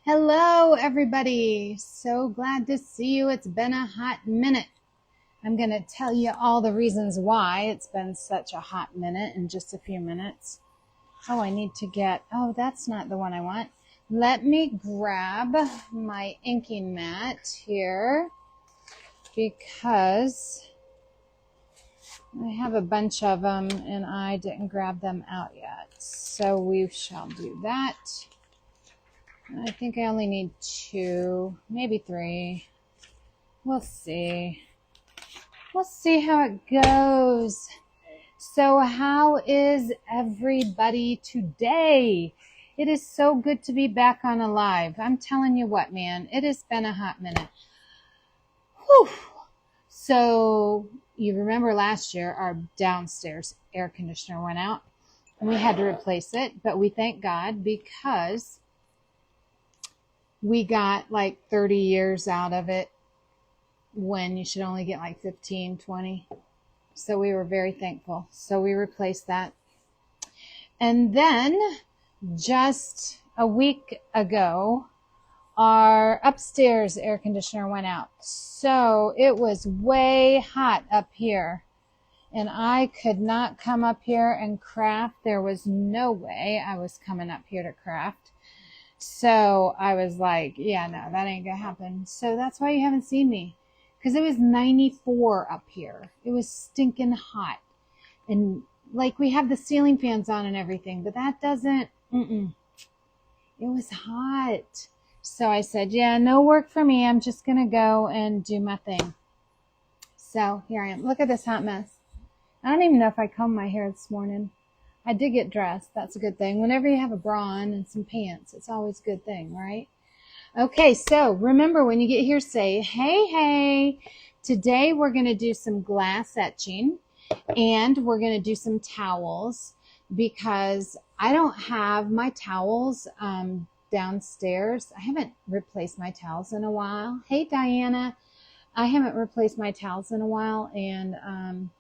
Hello, everybody. So glad to see you. It's been a hot minute. I'm going to tell you all the reasons why it's been such a hot minute in just a few minutes. Oh, I need to that's not the one I want. Let me grab my inking mat here because I have a bunch of them and I didn't grab them out yet. So we shall do that. I think I only need 2, maybe 3. We'll see. We'll see how it goes. So how is everybody today? It is so good to be back on Alive. I'm telling you what, man, it has been a hot minute. Whew. So you remember last year our downstairs air conditioner went out and we had to replace it, but we thank God because we got like 30 years out of it when you should only get like 15, 20. So we were very thankful. So we replaced that. And then just a week ago, our upstairs air conditioner went out. So it was way hot up here. And I could not come up here and craft. There was no way I was coming up here to craft. So I was like, yeah, no, that ain't gonna happen. So that's why you haven't seen me. Because it was 94 up here. It was stinking hot. And like we have the ceiling fans on and everything, but that doesn't, it was hot. So I said, yeah, no work for me. I'm just gonna go and do my thing. So here I am. Look at this hot mess. I don't even know if I combed my hair this morning. I did get dressed. That's a good thing. Whenever you have a bra on and some pants, it's always a good thing, right? Okay, so remember when you get here, say, hey, hey. Today we're going to do some glass etching and we're going to do some towels because I don't have my towels downstairs. I haven't replaced my towels in a while. Hey, Diana. I haven't replaced my towels in a while and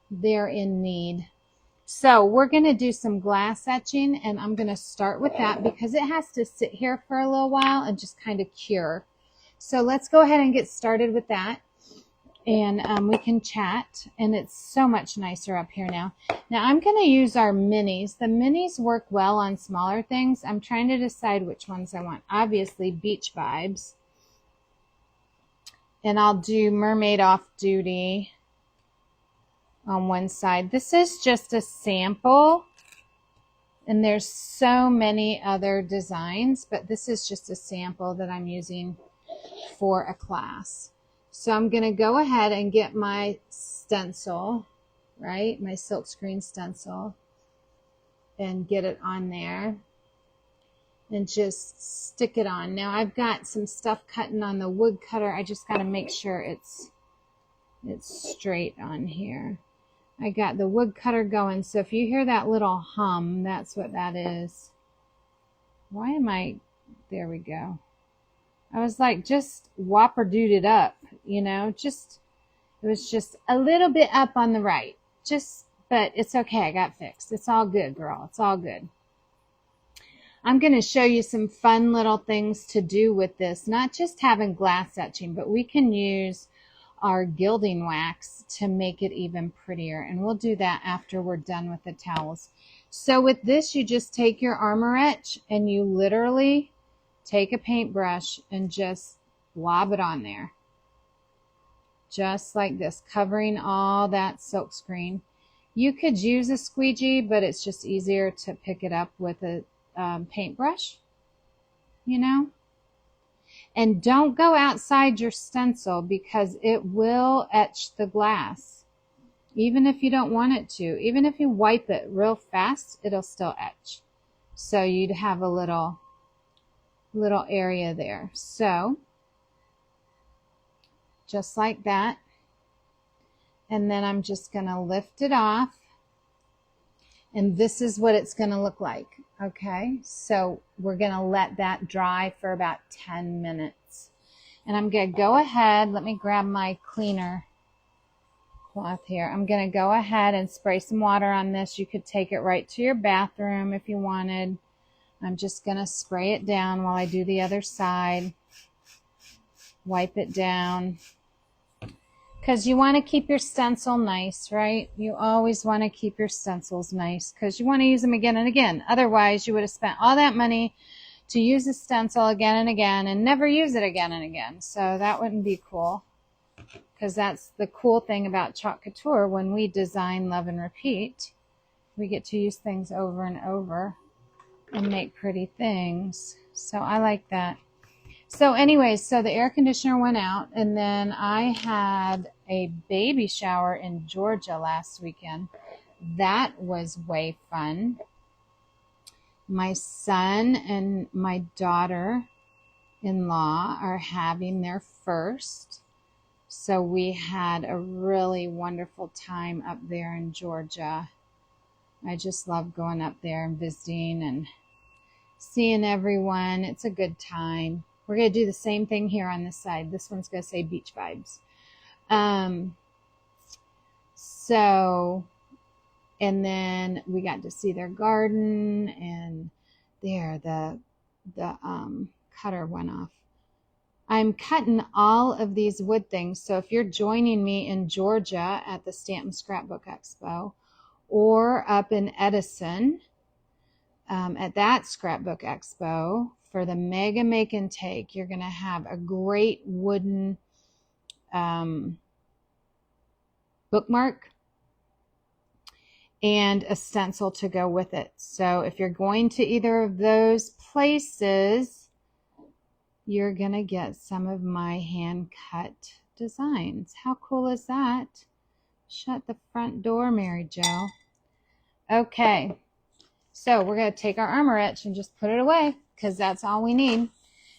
they're in need. So we're going to do some glass etching and I'm going to start with that because it has to sit here for a little while and just kind of cure. So let's go ahead and get started with that and we can chat, and it's so much nicer up here now. Now I'm going to use our minis. The minis work well on smaller things. I'm trying to decide which ones I want. Obviously beach vibes, and I'll do mermaid off duty on one side. This is just a sample and there's so many other designs, but this is just a sample that I'm using for a class. So I'm going to go ahead and get my stencil, right? My silkscreen stencil, and get it on there and just stick it on. Now I've got some stuff cutting on the wood cutter. I just got to make sure it's straight on here. I got the wood cutter going, so if you hear that little hum, that's what that is. Why am I, there we go. I was like, just whopper-dood it up, you know, it was just a little bit up on the right. But it's okay, I got fixed. It's all good, girl, it's all good. I'm going to show you some fun little things to do with this, not just having glass etching, but we can use our gilding wax to make it even prettier, and we'll do that after we're done with the towels. So with this, you just take your armour etch and you literally take a paintbrush and just blob it on there, just like this, covering all that silkscreen. You could use a squeegee, but it's just easier to pick it up with a paintbrush, you know. And don't go outside your stencil because it will etch the glass. Even if you don't want it to. Even if you wipe it real fast, it'll still etch. So you'd have a little area there. So, just like that. And then I'm just going to lift it off. And this is what it's going to look like. Okay, so we're going to let that dry for about 10 minutes. And I'm going to go ahead, let me grab my cleaner cloth here. I'm going to go ahead and spray some water on this. You could take it right to your bathroom if you wanted. I'm just going to spray it down while I do the other side. Wipe it down. Because you want to keep your stencil nice, right? You always want to keep your stencils nice because you want to use them again and again. Otherwise, you would have spent all that money to use a stencil again and again and never use it again and again. So that wouldn't be cool, because that's the cool thing about Chalk Couture. When we design, love, and repeat, we get to use things over and over and make pretty things. So I like that. So anyways, so the air conditioner went out, and then I had a baby shower in Georgia last weekend. That was way fun. My son and my daughter-in-law are having their first. So we had a really wonderful time up there in Georgia. I just love going up there and visiting and seeing everyone. It's a good time. We're going to do the same thing here on this side. This one's going to say beach vibes. And then we got to see their garden, and there the cutter went off. I'm cutting all of these wood things. So if you're joining me in Georgia at the Stanton Scrapbook Expo, or up in Edison at that Scrapbook Expo, for the Mega Make and Take, you're going to have a great wooden bookmark and a stencil to go with it. So if you're going to either of those places, you're going to get some of my hand cut designs. How cool is that? Shut the front door, Mary Jo. Okay, so we're going to take our armor etch and just put it away, because that's all we need.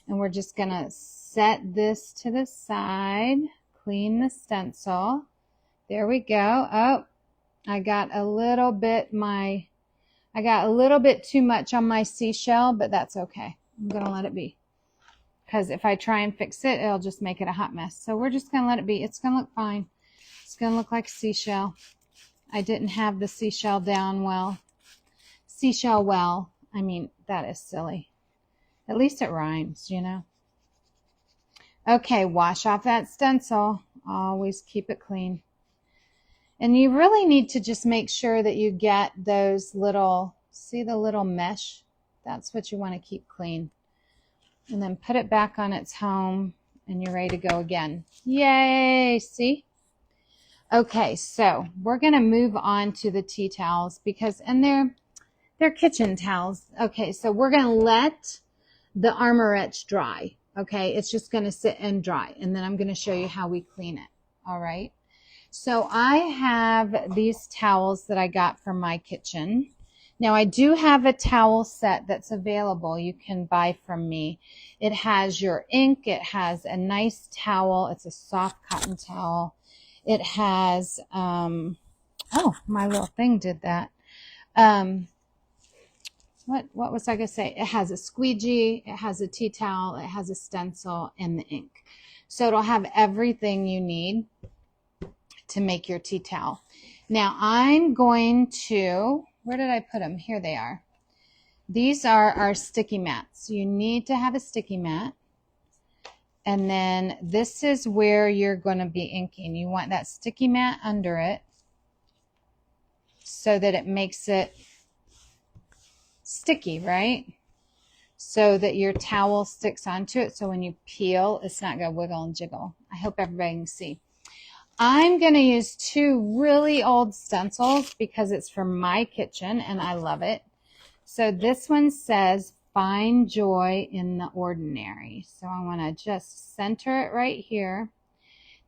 And we're just going to set this to the side, clean the stencil. There we go. Oh, I got a little bit too much on my seashell, but that's okay. I'm going to let it be, because if I try and fix it, it'll just make it a hot mess. So we're just going to let it be. It's going to look fine. It's going to look like a seashell. I didn't have the seashell down well. Seashell well. I mean, that is silly. At least it rhymes, you know. Okay, wash off that stencil. Always keep it clean. And you really need to just make sure that you get those little, see the little mesh? That's what you want to keep clean. And then put it back on its home, and you're ready to go again. Yay, see? Okay, so we're going to move on to the tea towels, because, and they're kitchen towels. Okay, so we're going to let the armor etch dry. Okay, it's just going to sit and dry, and then I'm going to show you how we clean it. All right, so I have these towels that I got from my kitchen. Now I do have a towel set that's available you can buy from me. It has your ink, it has a nice towel, it's a soft cotton towel. It has oh, my little thing did that. What was I going to say? It has a squeegee, it has a tea towel, it has a stencil, and the ink. So it'll have everything you need to make your tea towel. Now I'm going to, where did I put them? Here they are. These are our sticky mats. You need to have a sticky mat. And then this is where you're going to be inking. You want that sticky mat under it so that it makes it sticky, right? So that your towel sticks onto it. So when you peel, it's not going to wiggle and jiggle. I hope everybody can see. I'm going to use two really old stencils because it's from my kitchen and I love it. So this one says, "Find joy in the ordinary." So I want to just center it right here.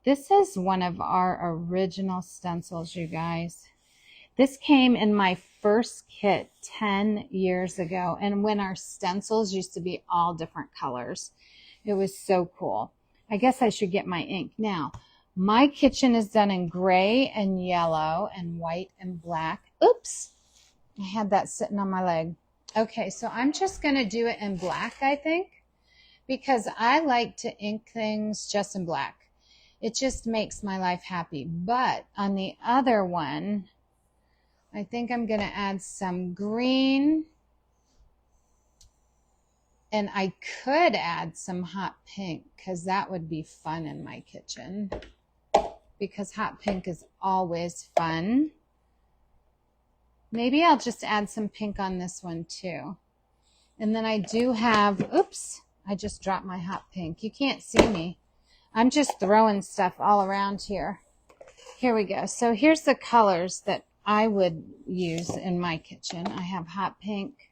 This is one of our original stencils, you guys. This came in my first kit 10 years ago, and when our stencils used to be all different colors. It was so cool. I guess I should get my ink. Now, my kitchen is done in gray and yellow and white and black. Oops, I had that sitting on my leg. Okay, so I'm just going to do it in black, I think, because I like to ink things just in black. It just makes my life happy. But on the other one, I think I'm going to add some green And I could add some hot pink because that would be fun in my kitchen, because hot pink is always fun. Maybe I'll just add some pink on this one too. And then I do have, oops, I just dropped my hot pink. You can't see me. I'm just throwing stuff all around here. Here we go. So here's the colors that I would use in my kitchen. I have hot pink.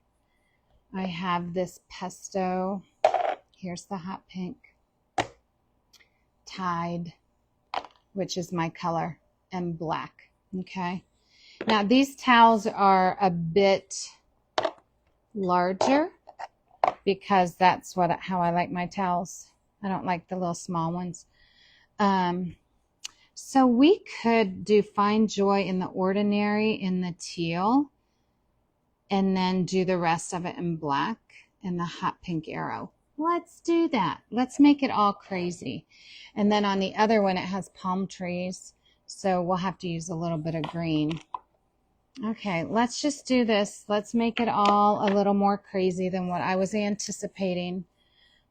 I have this pesto. Here's the hot pink. Tide, which is my color, and black. Okay. Now these towels are a bit larger because that's how I like my towels. I don't like the little small ones. So we could do Find Joy in the Ordinary in the teal, and then do the rest of it in black and the hot pink arrow. Let's do that. Let's make it all crazy. And then on the other one, it has palm trees. So we'll have to use a little bit of green. Okay, let's just do this. Let's make it all a little more crazy than what I was anticipating.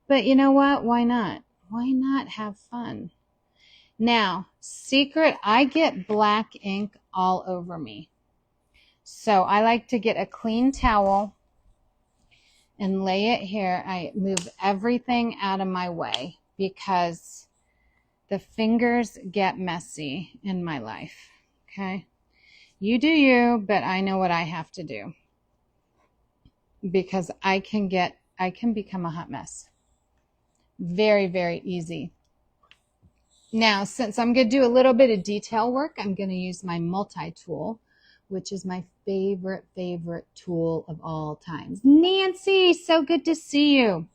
But you know what? Why not? Why not have fun? Now, secret, I get black ink all over me. So I like to get a clean towel and lay it here. I move everything out of my way because the fingers get messy in my life. Okay? You do you, but I know what I have to do because I can become a hot mess. Very, very easy. Now, since I'm going to do a little bit of detail work, I'm going to use my multi-tool, which is my favorite tool of all times. Nancy, so good to see you.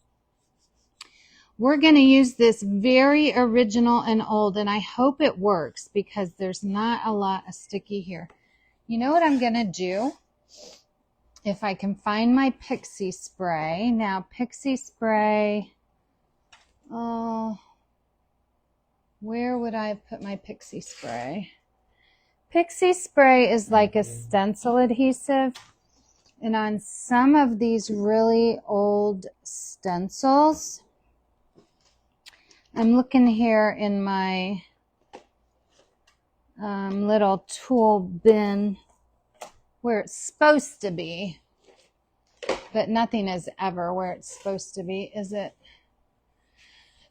We're going to use this very original and old, and I hope it works because there's not a lot of sticky here. You know what I'm going to do? If I can find my pixie spray. Now, pixie spray, where would I have put my pixie spray? Pixie spray is like a stencil adhesive. And on some of these really old stencils, I'm looking here in my little tool bin where it's supposed to be. But nothing is ever where it's supposed to be, is it?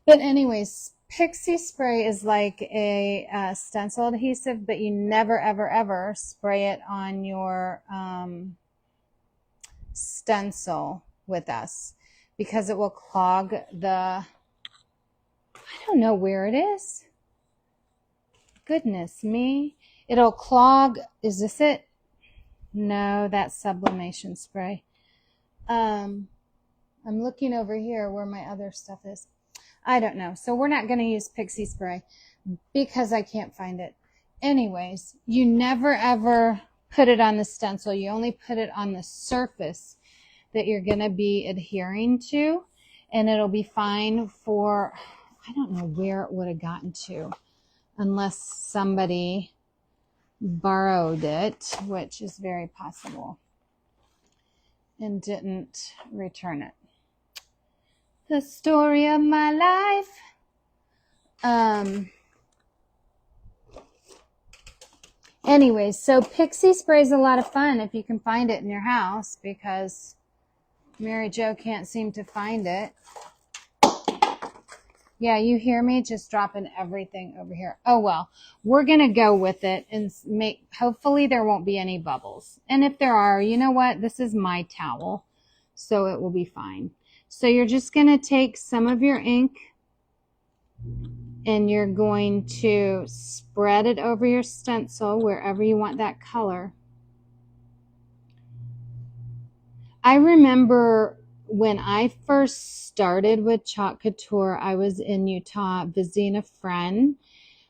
But anyways, pixie spray is like a stencil adhesive, but you never, ever, ever spray it on your stencil with us because it will clog the, I don't know where it is. Goodness me. It'll clog, is this it? No, that's sublimation spray. I'm looking over here where my other stuff is. I don't know. So we're not going to use pixie spray because I can't find it. Anyways, you never ever put it on the stencil. You only put it on the surface that you're going to be adhering to, and it'll be fine for, I don't know where it would have gotten to unless somebody borrowed it, which is very possible, and didn't return it. The story of my life. Anyways, so pixie spray is a lot of fun if you can find it in your house because Mary Jo can't seem to find it. Yeah, you hear me just dropping everything over here. Oh, well, we're going to go with it and hopefully there won't be any bubbles. And if there are, you know what? This is my towel, so it will be fine. So you're just going to take some of your ink and you're going to spread it over your stencil wherever you want that color. I remember when I first started with Chalk Couture, I was in Utah visiting a friend.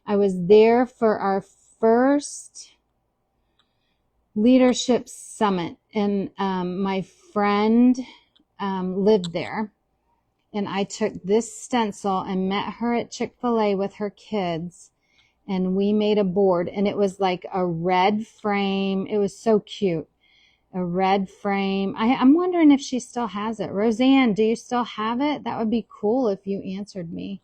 I was there for our first leadership summit, and my friend lived there. And I took this stencil and met her at Chick-fil-A with her kids, and we made a board, and it was like a red frame. It was so cute. a red frame. I'm wondering if she still has it. Roseanne, do you still have it? That would be cool if you answered me.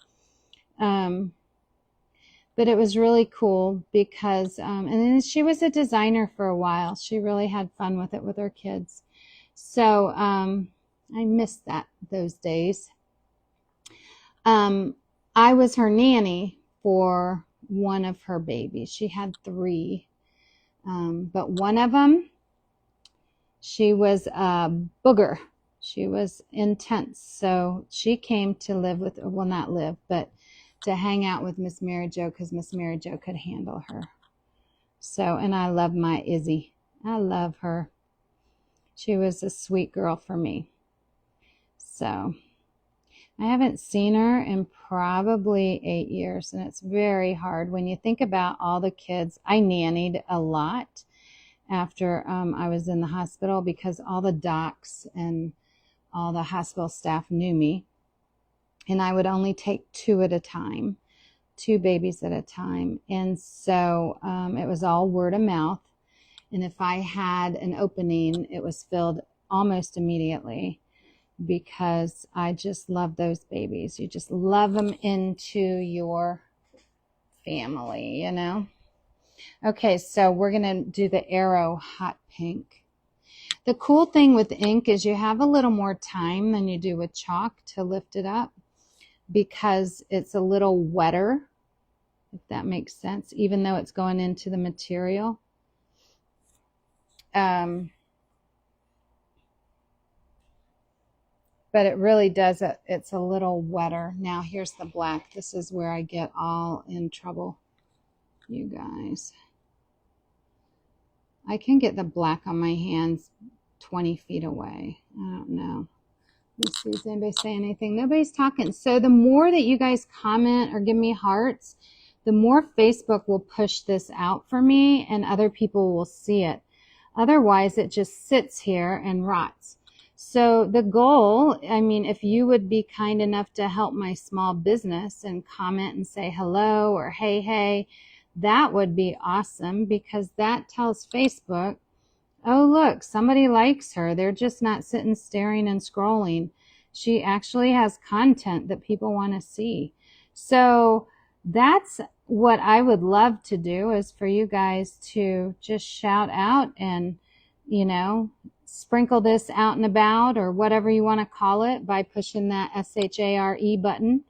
But it was really cool because, and then she was a designer for a while. She really had fun with it with her kids. So I missed those days. I was her nanny for one of her babies. She had 3, but one of them, she was a booger. She was intense. So she came to live with, well, not live, but to hang out with Miss Mary Jo because Miss Mary Jo could handle her. So, and I love my Izzy. I love her. She was a sweet girl for me. So I haven't seen her in probably 8 years, and it's very hard when you think about all the kids. I nannied a lot after I was in the hospital because all the docs and all the hospital staff knew me, and I would only take 2 at a time, 2 babies at a time. And so it was all word of mouth. And if I had an opening, it was filled almost immediately because I just love those babies. You just love them into your family, you know? Okay, so we're going to do the Arrow Hot Pink. The cool thing with ink is you have a little more time than you do with chalk to lift it up because it's a little wetter, if that makes sense, even though it's going into the material. But it really does it. It's a little wetter. Now here's the black. This is where I get all in trouble, you guys. I can get the black on my hands 20 feet away. I don't know. Let's see, is anybody saying anything? Nobody's talking. So the more that you guys comment or give me hearts, the more Facebook will push this out for me and other people will see it. Otherwise, it just sits here and rots. So the goal, I mean, if you would be kind enough to help my small business and comment and say hello or hey, that would be awesome because that tells Facebook, oh, look, somebody likes her. They're just not sitting staring and scrolling. She actually has content that people want to see. So that's what I would love to do is for you guys to just shout out and, you know, sprinkle this out and about or whatever you want to call it by pushing that SHARE button.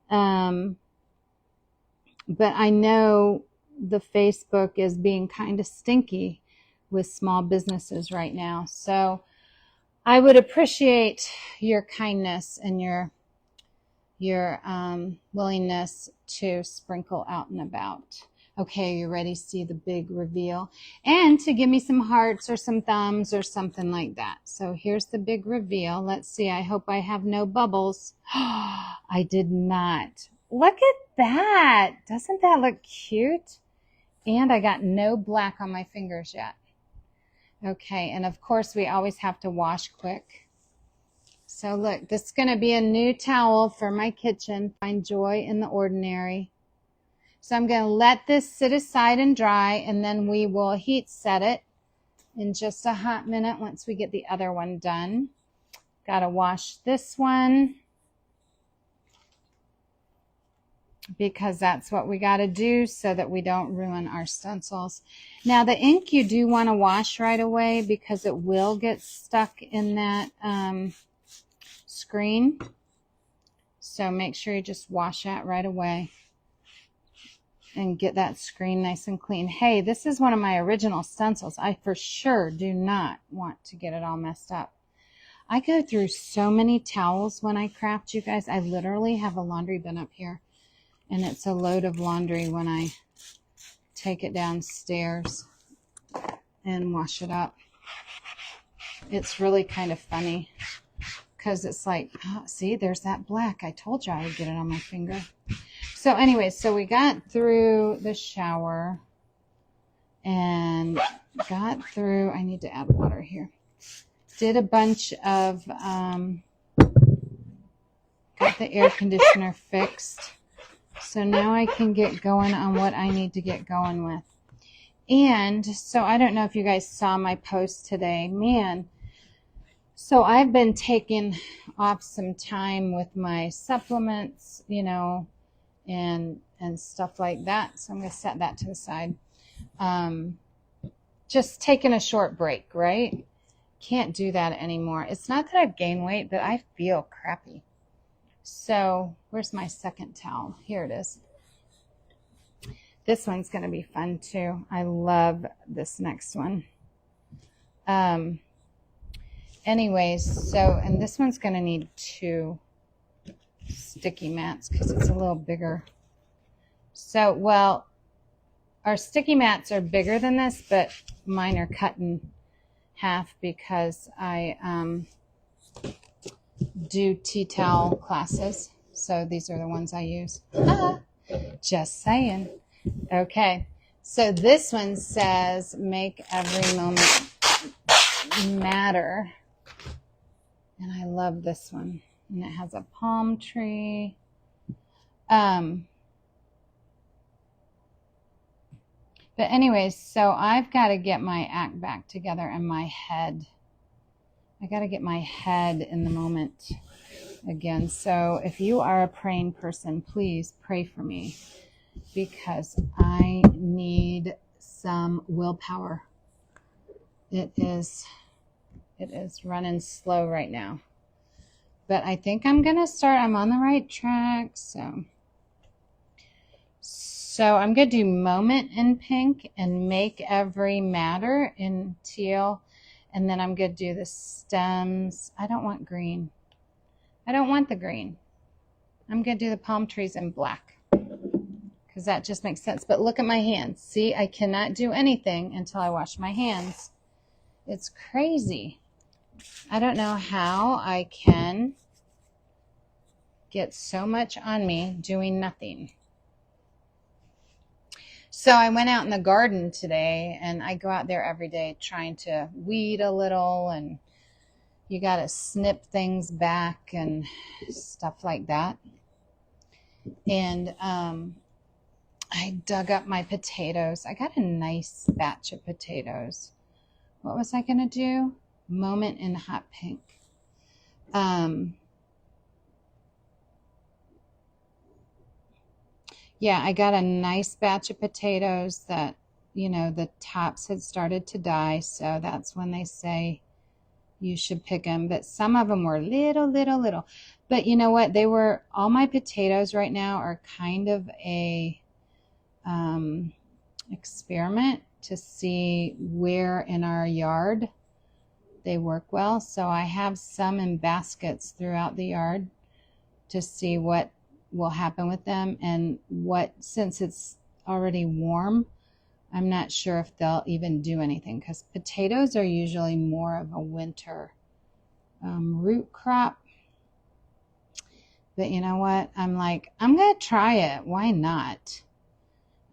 But I know the Facebook is being kind of stinky with small businesses right now. So I would appreciate your kindness and your willingness to sprinkle out and about. Okay, you ready to see the big reveal? And to give me some hearts or some thumbs or something like that. So here's the big reveal. Let's see. I hope I have no bubbles. I did not. Look at that. Doesn't that look cute? And I got no black on my fingers yet. Okay, and of course we always have to wash quick. So look, this is going to be a new towel for my kitchen. Find joy in the ordinary. So I'm going to let this sit aside and dry, and then we will heat set it in just a hot minute once we get the other one done. Got to wash this one because that's what we got to do so that we don't ruin our stencils. Now the ink you do want to wash right away because it will get stuck in that screen. So make sure you just wash that right away and get that screen nice and clean. Hey, this is one of my original stencils. I for sure do not want to get it all messed up. I go through so many towels when I craft, you guys. I literally have a laundry bin up here, and it's a load of laundry when I take it downstairs and wash it up. It's really kind of funny because it's like, oh, see, there's that black. I told you I would get it on my finger. So anyway, so we got through the shower and got through, I need to add water here. Did a bunch of, got the air conditioner fixed. So now I can get going on what I need to get going with. And so I don't know if you guys saw my post today. Man, so I've been taking off some time with my supplements, you know, and stuff like that. So I'm going to set that to the side. Just taking a short break, right? Can't do that anymore. It's not that I've gained weight, but I feel crappy. So where's my second towel? Here it is. This one's going to be fun too. I love this next one. Anyways, so, and this one's going to need 2 sticky mats because it's a little bigger. So, well, our sticky mats are bigger than this, but mine are cut in half because I do tea towel classes. So these are the ones I use. Just saying. Okay. So this one says, make every moment matter. And I love this one. And it has a palm tree. But anyways, so I've got to get my act back together and my head. I got to get my head in the moment again. So if you are a praying person, please pray for me because I need some willpower. It is running slow right now. But I think I'm going to start. I'm on the right track. So I'm going to do moment in pink and make every matter in teal. And then I'm going to do the stems. I don't want green. I don't want the green. I'm going to do the palm trees in black because that just makes sense. But look at my hands. See, I cannot do anything until I wash my hands. It's crazy. I don't know how I can get so much on me doing nothing. So I went out in the garden today, and I go out there every day trying to weed a little, and you got to snip things back and stuff like that. And I dug up my potatoes. I got a nice batch of potatoes. What was I going to do? Moment in hot pink. Yeah, I got a nice batch of potatoes that, you know, the tops had started to die. So that's when they say you should pick them. But some of them were little. But you know what? All my potatoes right now are kind of a experiment to see where in our yard they work well. So I have some in baskets throughout the yard to see what will happen with them, and since it's already warm, I'm not sure if they'll even do anything because potatoes are usually more of a winter root crop. But you know what? I'm like, I'm going to try it. Why not?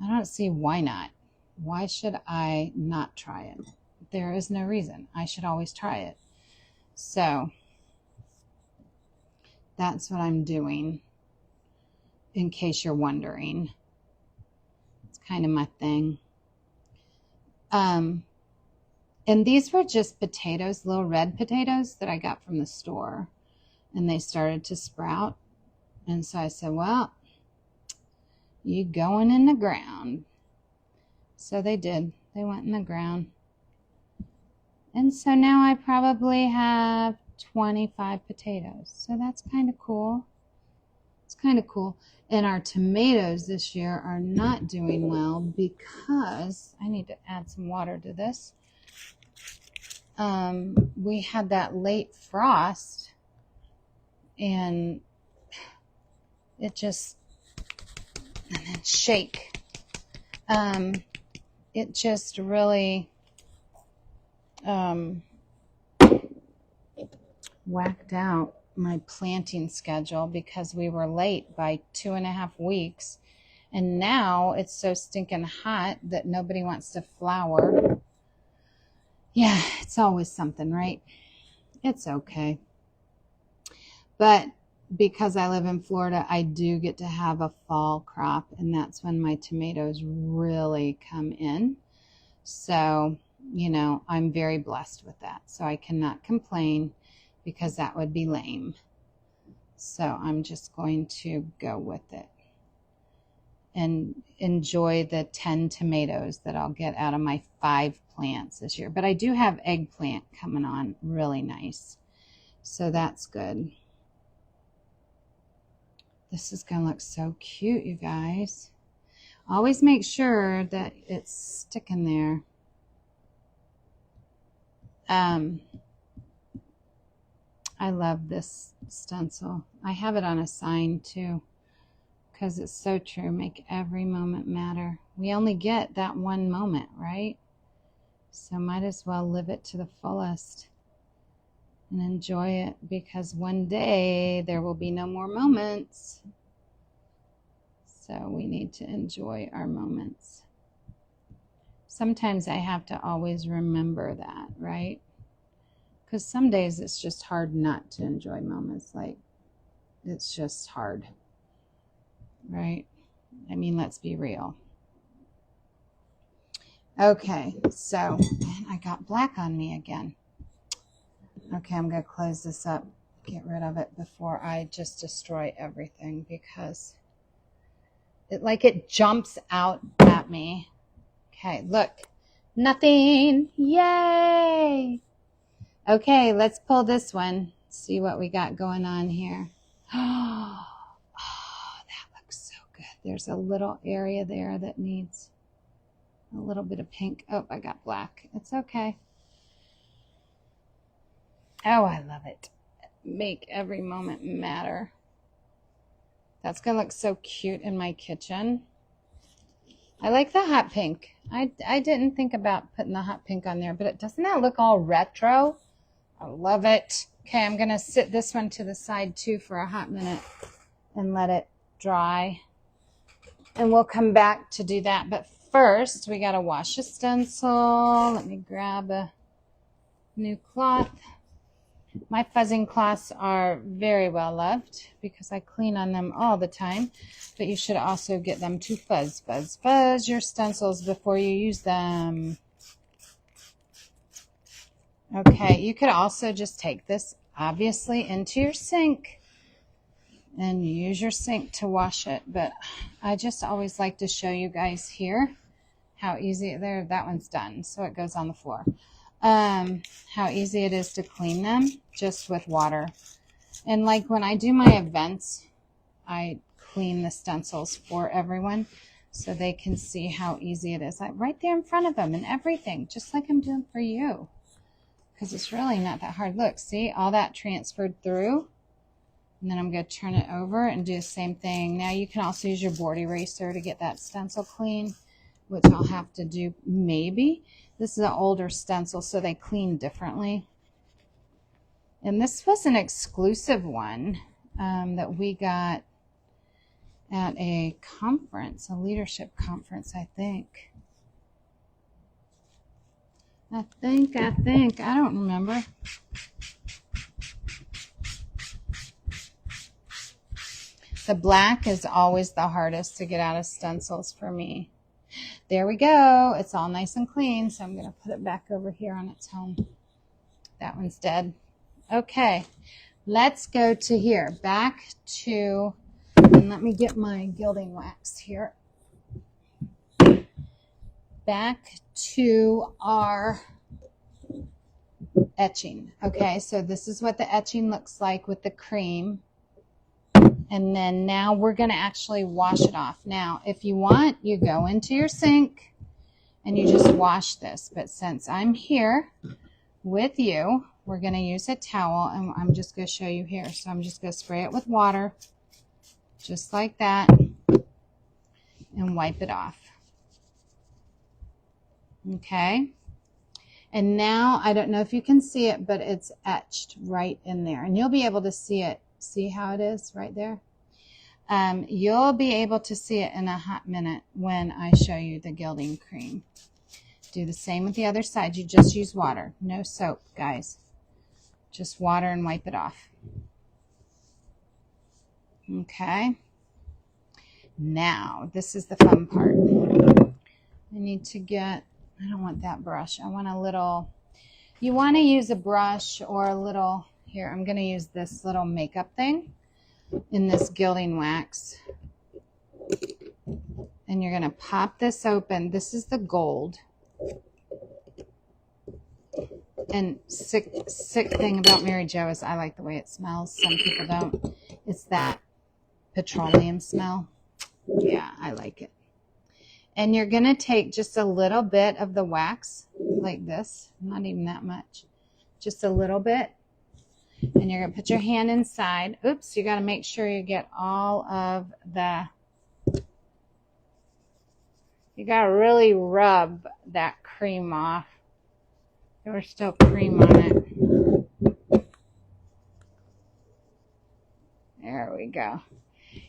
I don't see why not. Why should I not try it? There is no reason. I should always try it. So that's what I'm doing. In case you're wondering, it's kind of my thing. And these were just potatoes, little red potatoes that I got from the store, and they started to sprout. And so I said, well, you going in the ground. So they did. They went in the ground. And so now I probably have 25 potatoes. So that's kind of cool. It's kind of cool. And our tomatoes this year are not doing well because I need to add some water to this. We had that late frost and it just, and then shake. It just really whacked out my planting schedule because we were late by 2.5 weeks, and now it's so stinking hot that nobody wants to flower. Yeah, it's always something, right? It's okay. But because I live in Florida, I do get to have a fall crop, and that's when my tomatoes really come in. So, you know, I'm very blessed with that. So I cannot complain because that would be lame. So I'm just going to go with it and enjoy the 10 tomatoes that I'll get out of my 5 plants this year. But I do have eggplant coming on really nice. So that's good. This is going to look so cute, you guys. Always make sure that it's sticking there. I love this stencil. I have it on a sign too, because it's so true. Make every moment matter. We only get that one moment, right? So might as well live it to the fullest and enjoy it, because one day there will be no more moments. So we need to enjoy our moments. Sometimes I have to always remember that, right? Because some days it's just hard not to enjoy moments. Like, it's just hard, right? I mean, let's be real. Okay, so, man, I got black on me again. Okay, I'm going to close this up, get rid of it before I just destroy everything, because it jumps out at me. Okay, look, nothing. Yay! Okay, let's pull this one. See what we got going on here. Oh, that looks so good. There's a little area there that needs a little bit of pink. Oh, I got black. It's okay. Oh, I love it. Make every moment matter. That's going to look so cute in my kitchen. I like the hot pink. I didn't think about putting the hot pink on there, but doesn't that look all retro? I love it. Okay, I'm going to sit this one to the side too for a hot minute and let it dry. And we'll come back to do that. But first, we got to wash a stencil. Let me grab a new cloth. My fuzzing cloths are very well loved because I clean on them all the time. But you should also get them to fuzz, fuzz, fuzz your stencils before you use them. Okay, you could also just take this, obviously, into your sink and use your sink to wash it. But I just always like to show you guys here how easy, there, that one's done, so it goes on the floor. How easy it is to clean them just with water. And like when I do my events, I clean the stencils for everyone so they can see how easy it is. Like right there in front of them and everything, just like I'm doing for you. Because it's really not that hard. Look, see, all that transferred through. And then I'm going to turn it over and do the same thing. Now you can also use your board eraser to get that stencil clean, which I'll have to do maybe. This is an older stencil, so they clean differently. And this was an exclusive one that we got at a conference, a leadership conference, I think. I don't remember. The black is always the hardest to get out of stencils for me. There we go. It's all nice and clean, so I'm going to put it back over here on its home. That one's dead. Okay, let's go to here. Back to, and let me get my gilding wax here. Back to our etching. Okay, so this is what the etching looks like with the cream. And then now we're going to actually wash it off. Now, if you want, you go into your sink and you just wash this. But since I'm here with you, we're going to use a towel, and I'm just going to show you here. So I'm just going to spray it with water, just like that, and wipe it off. Okay. And now, I don't know if you can see it, but it's etched right in there. And you'll be able to see it. See how it is right there? You'll be able to see it in a hot minute when I show you the gilding cream. Do the same with the other side. You just use water. No soap, guys. Just water and wipe it off. Okay. Now, this is the fun part. I need to get I don't want that brush. I want a little, you want to use a brush or a little, here, I'm going to use this little makeup thing in this gilding wax. And you're going to pop this open. This is the gold. And sick thing about Mary Jo is I like the way it smells. Some people don't. It's that petroleum smell. Yeah, I like it. And you're going to take just a little bit of the wax like this. Not even that much. Just a little bit. And you're going to put your hand inside. Oops, you got to make sure you get all of the... You got to really rub that cream off. There was still cream on it. There we go.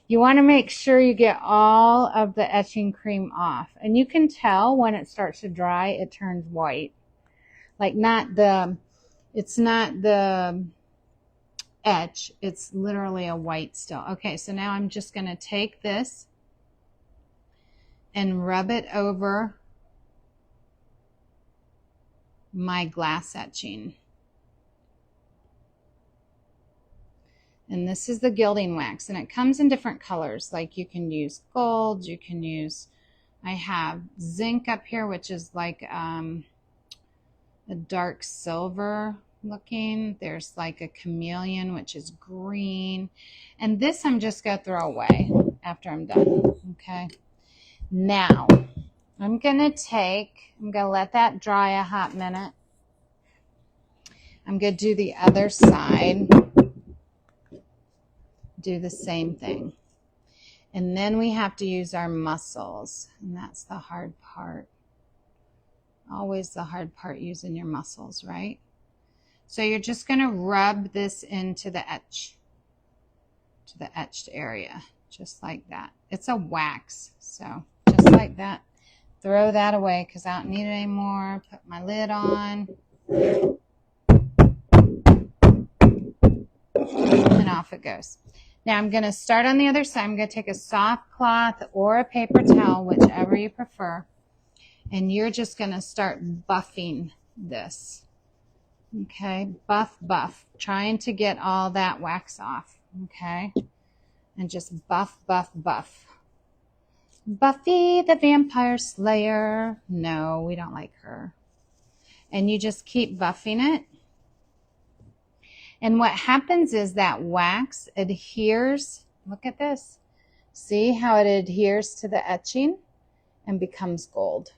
You want to make sure you get all of the etching cream off. And you can tell when it starts to dry, it turns white. Like it's not the etch, it's literally a white still. Okay, so now I'm just going to take this and rub it over my glass etching. And this is the gilding wax, and it comes in different colors. Like you can use gold, you can use, I have zinc up here, which is like a dark silver looking. There's like a chameleon, which is green. And this I'm just going to throw away after I'm done. Okay. Now, I'm going to let that dry a hot minute. I'm going to do the other side. Do the same thing. And then we have to use our muscles. And that's the hard part. Always the hard part, using your muscles, right? So you're just going to rub this into the etch. To the etched area. Just like that. It's a wax. So just like that. Throw that away because I don't need it anymore. Put my lid on. And off it goes. Now I'm going to start on the other side. I'm going to take a soft cloth or a paper towel, whichever you prefer. And you're just going to start buffing this. Okay, buff. Trying to get all that wax off. Okay, and just buff. Buffy the Vampire Slayer. No, we don't like her. And you just keep buffing it. And what happens is that wax adheres. Look at this. See how it adheres to the etching and becomes gold.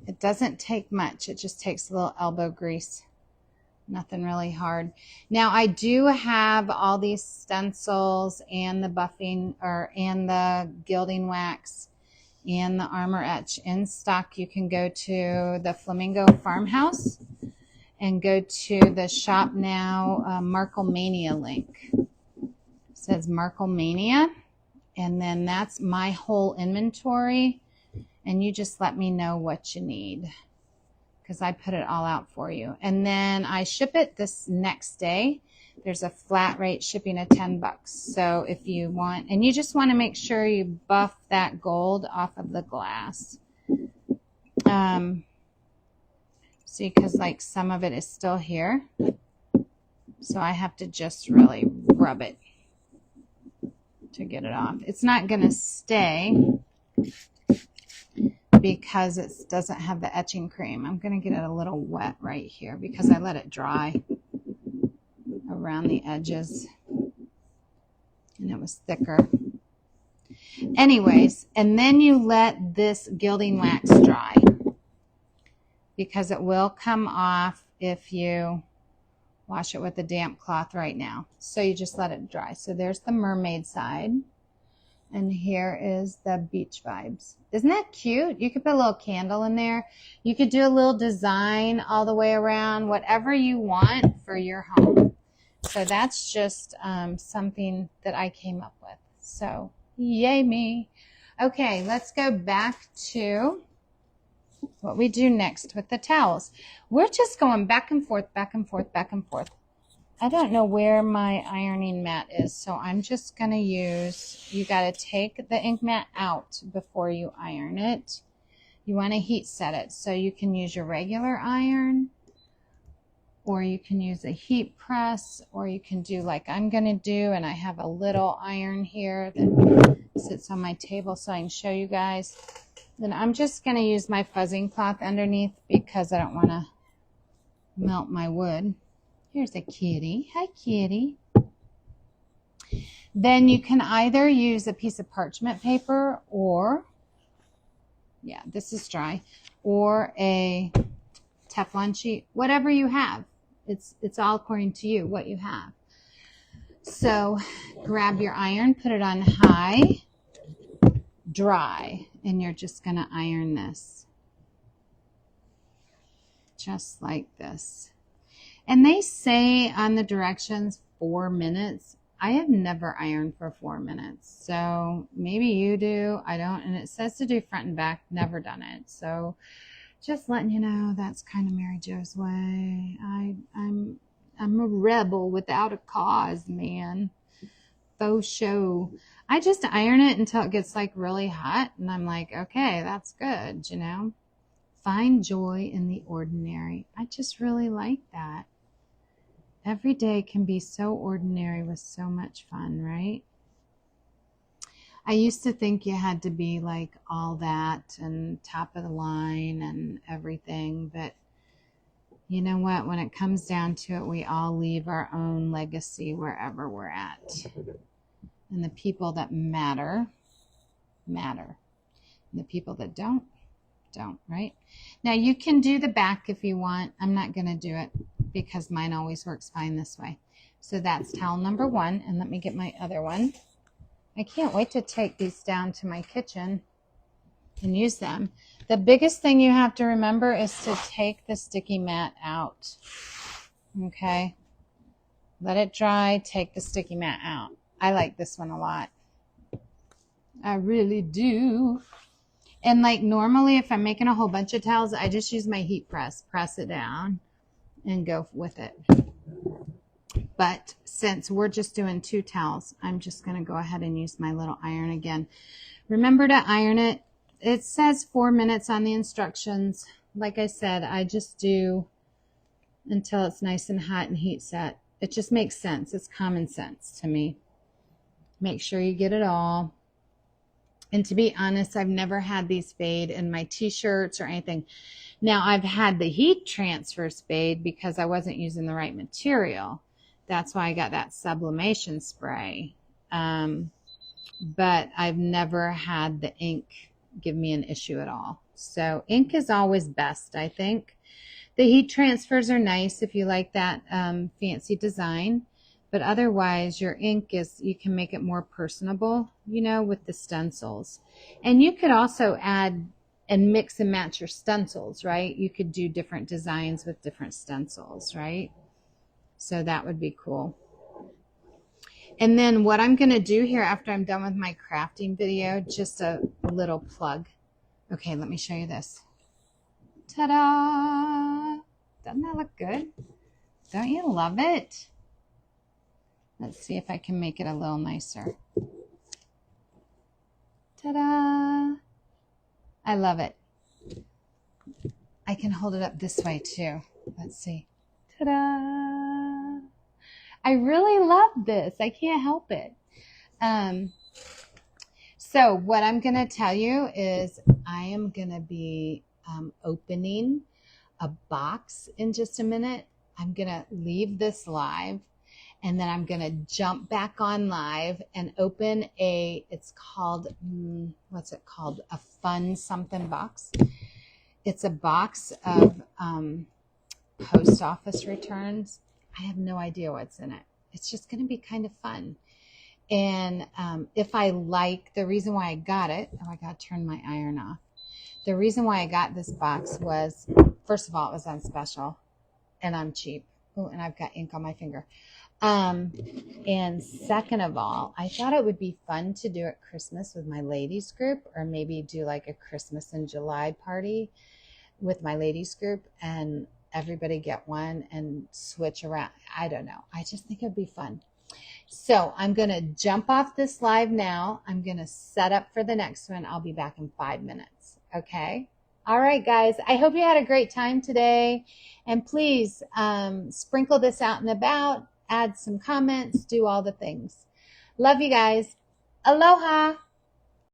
It doesn't take much. It just takes a little elbow grease. Nothing really hard. Now I do have all these stencils and the buffing and the gilding wax and the armour etch in stock. You can go to the Flamingo Farmhouse and go to the Shop Now Marklemania link. It says Marklemania, and then that's my whole inventory. And you just let me know what you need because I put it all out for you. And then I ship it this next day. There's a flat rate shipping of $10. So if you want, and you just want to make sure you buff that gold off of the glass. See, because like some of it is still here. So I have to just really rub it to get it off. It's not going to stay because it doesn't have the etching cream. I'm going to get it a little wet right here because I let it dry around the edges and it was thicker. Anyways, and then you let this gilding wax dry because it will come off if you wash it with a damp cloth right now. So you just let it dry. So there's the mermaid side. And here is the beach vibes. Isn't that cute? You could put a little candle in there. You could do a little design all the way around, whatever you want for your home. So that's just something that I came up with. So yay me. Okay, let's go back to what we do next with the towels. We're just going back and forth, back and forth, back and forth. I don't know where my ironing mat is, so I'm just going to use, you got to take the ink mat out before you iron it. you want to heat set it. So you can use your regular iron, or you can use a heat press, or you can do like I'm going to do, and I have a little iron here that sits on my table so I can show you guys. Then I'm just going to use my fuzzing cloth underneath because I don't want to melt my wood. Here's a kitty. Hi, kitty. Then you can either use a piece of parchment paper, or, yeah, this is dry, or a Teflon sheet, whatever you have. It's all according to you, what you have. So grab your iron, put it on high, dry, and you're just going to iron this. Just like this. And they say on the directions 4 minutes. I have never ironed for 4 minutes. So maybe you do. I don't. And it says to do front and back. Never done it. So just letting you know, that's kind of Mary Jo's way. I'm a rebel without a cause, man. Faux show. I just iron it until it gets like really hot, and I'm like, okay, that's good, you know. Find joy in the ordinary. I just really like that. Every day can be so ordinary with so much fun, right? I used to think you had to be like all that and top of the line and everything, but you know what? When it comes down to it, we all leave our own legacy wherever we're at. And the people that matter, matter. And the people that don't, right? Now you can do the back if you want. I'm not going to do it because mine always works fine this way. So that's towel number 1. And let me get my other one. I can't wait to take these down to my kitchen and use them. The biggest thing you have to remember is to take the sticky mat out. Okay? Let it dry, take the sticky mat out. I like this one a lot. I really do. And like normally if I'm making a whole bunch of towels, I just use my heat press it down and go with it. But since we're just doing 2 towels, I'm just going to go ahead and use my little iron again. Remember to iron it. It says 4 minutes on the instructions. Like I said, I just do until it's nice and hot and heat set. It just makes sense. It's common sense to me. Make sure you get it all. And to be honest, I've never had these fade in my t-shirts or anything. Now, I've had the heat transfers fade because I wasn't using the right material. That's why I got that sublimation spray. But I've never had the ink give me an issue at all. So ink is always best, I think. The heat transfers are nice if you like that fancy design. But otherwise, your ink is, you can make it more personable, you know, with the stencils. And you could also add and mix and match your stencils, right? You could do different designs with different stencils, right? So that would be cool. And then what I'm going to do here after I'm done with my crafting video, just a little plug. Okay, let me show you this. Ta-da! Doesn't that look good? Don't you love it? Let's see if I can make it a little nicer. Ta-da! I love it. I can hold it up this way too. Let's see. Ta-da! I really love this. I can't help it. So what I'm going to tell you is I am going to be opening a box in just a minute. I'm going to leave this live. And then I'm going to jump back on live and open a, it's called, what's it called? A fun something box. It's a box of post office returns. I have no idea what's in it. It's just going to be kind of fun. And if I like, the reason why I got it, oh, I got to turn my iron off. The reason why I got this box was, first of all, it was on special and I'm cheap. Oh, and I've got ink on my finger. And second of all, I thought it would be fun to do at Christmas with my ladies group, or maybe do like a Christmas in July party with my ladies group and everybody get one and switch around. I don't know. I just think it'd be fun. So I'm going to jump off this live now. I'm going to set up for the next one. I'll be back in 5 minutes. Okay. All right, guys. I hope you had a great time today. And please sprinkle this out and about, add some comments, do all the things. Love you guys. Aloha.